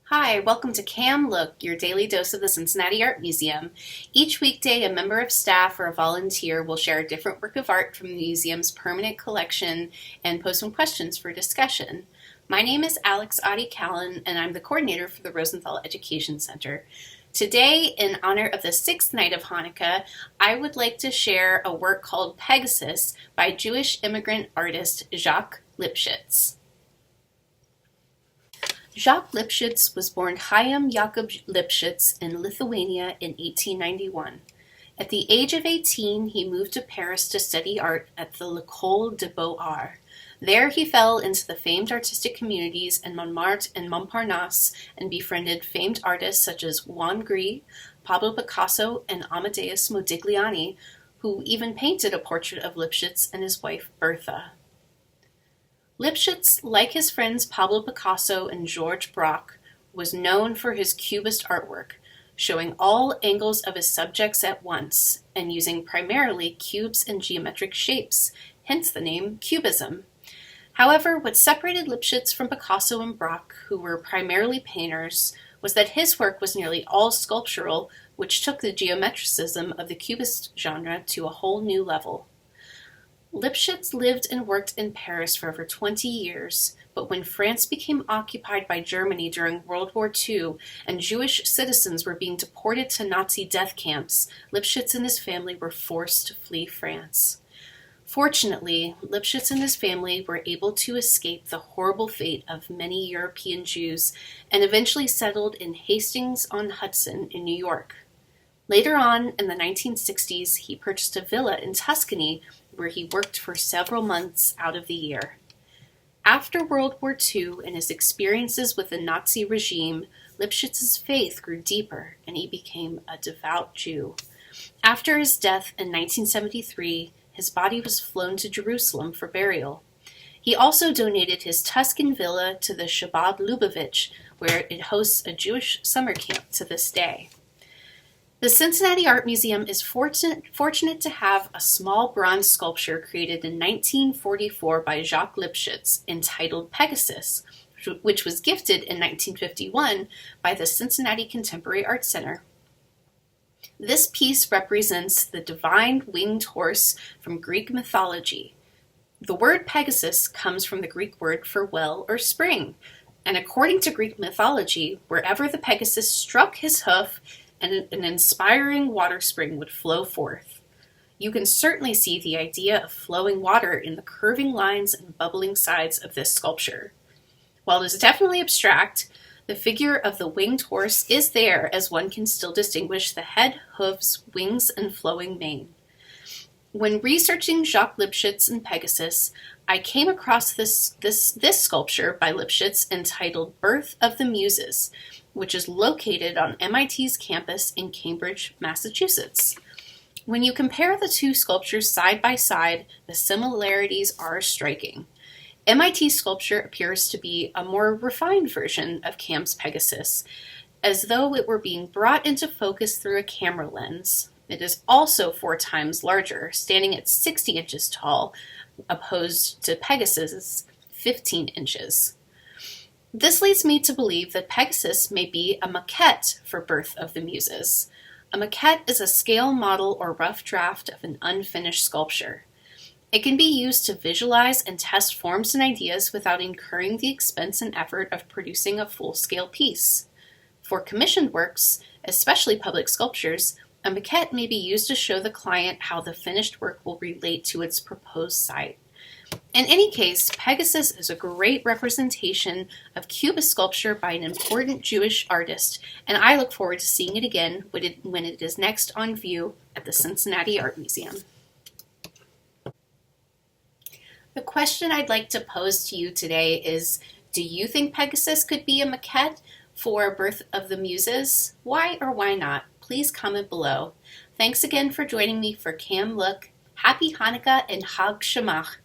Hi, welcome to Cam Look, your daily dose of the Cincinnati Art Museum. Each weekday, a member of staff or a volunteer will share a different work of art from the museum's permanent collection and post some questions for discussion. My name is Otte Callon, and I'm the coordinator for the Rosenthal Education Center. Today, in honor of the sixth night of Hanukkah, I would like to share a work called Pegasus by Jewish immigrant artist Jacques Lipchitz. Jacques Lipchitz was born Chaim Jakob Lipchitz in Lithuania in 1891. At the age of 18, he moved to Paris to study art at the L'École des Beaux-Arts. There he fell into the famed artistic communities in Montmartre and Montparnasse and befriended famed artists such as Juan Gris, Pablo Picasso, and Amadeus Modigliani, who even painted a portrait of Lipchitz and his wife Bertha. Lipchitz, like his friends Pablo Picasso and Georges Braque, was known for his cubist artwork, showing all angles of his subjects at once and using primarily cubes and geometric shapes, hence the name Cubism. However, what separated Lipchitz from Picasso and Braque, who were primarily painters, was that his work was nearly all sculptural, which took the geometricism of the cubist genre to a whole new level. Lipchitz lived and worked in Paris for over 20 years, but when France became occupied by Germany during World War II and Jewish citizens were being deported to Nazi death camps, Lipchitz and his family were forced to flee France. Fortunately, Lipchitz and his family were able to escape the horrible fate of many European Jews and eventually settled in Hastings-on-Hudson in New York. Later on, in the 1960s, he purchased a villa in Tuscany where he worked for several months out of the year. After World War II and his experiences with the Nazi regime, Lipchitz's faith grew deeper and he became a devout Jew. After his death in 1973, his body was flown to Jerusalem for burial. He also donated his Tuscan villa to the Shabbat Lubavitch, where it hosts a Jewish summer camp to this day. The Cincinnati Art Museum is fortunate to have a small bronze sculpture created in 1944 by Jacques Lipchitz entitled Pegasus, which was gifted in 1951 by the Cincinnati Contemporary Art Center. This piece represents the divine winged horse from Greek mythology. The word Pegasus comes from the Greek word for well or spring, and according to Greek mythology, wherever the Pegasus struck his hoof, and an inspiring water spring would flow forth. You can certainly see the idea of flowing water in the curving lines and bubbling sides of this sculpture. While it is definitely abstract, the figure of the winged horse is there, as one can still distinguish the head, hooves, wings, and flowing mane. When researching Jacques Lipchitz and Pegasus, I came across this sculpture by Lipchitz entitled Birth of the Muses, which is located on MIT's campus in Cambridge, Massachusetts. When you compare the two sculptures side by side, the similarities are striking. MIT's sculpture appears to be a more refined version of Cam's Pegasus, as though it were being brought into focus through a camera lens. It is also 4 times larger, standing at 60 inches tall, opposed to Pegasus's 15 inches. This leads me to believe that Pegasus may be a maquette for Birth of the Muses. A maquette is a scale model or rough draft of an unfinished sculpture. It can be used to visualize and test forms and ideas without incurring the expense and effort of producing a full-scale piece. For commissioned works, especially public sculptures, a maquette may be used to show the client how the finished work will relate to its proposed site. In any case, Pegasus is a great representation of Cubist sculpture by an important Jewish artist, and I look forward to seeing it again when it is next on view at the Cincinnati Art Museum. The question I'd like to pose to you today is, do you think Pegasus could be a maquette for Birth of the Muses? Why or why not? Please comment below. Thanks again for joining me for Cam Look. Happy Hanukkah and Chag Shemach.